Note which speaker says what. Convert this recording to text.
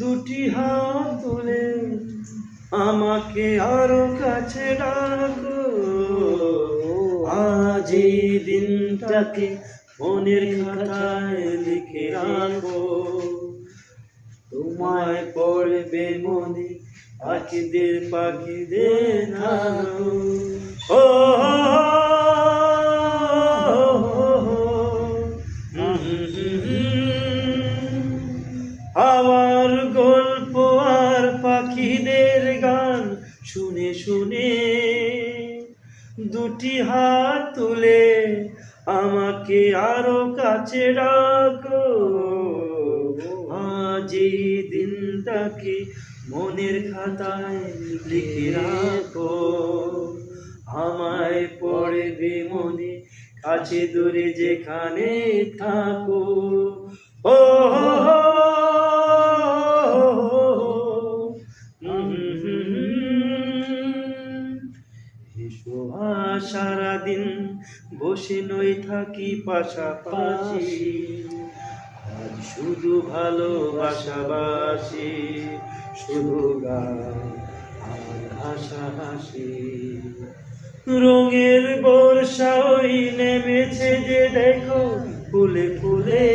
Speaker 1: দুটি হাত তুলে আমাকে আরো কাছে ডাকো। আজ এই দিনটাকে মনের খাতায় লিখে রাখো। তোমায় পড়বে মনে পাখিদের নাম। ও আমার গল্প আর পাখিদের গান শুনে শুনে দুটি হাত তুলে আমাকে আরো কাছে ডাকো। আজ এই দিনটাকে মনের খাতায় লিখে রাখো। আমায় পড়বে মনে কাছে দূরে যেখানে থাকো। ও সারাদিন বসে নই থাকি পাশাপাশি, আজ শুধু ভালোবাসাবাসি, শুধু গান আর হাসাহাসি। রঙের বর্ষা ওই নেমেছে যে দেখো ফুলে ফুলে,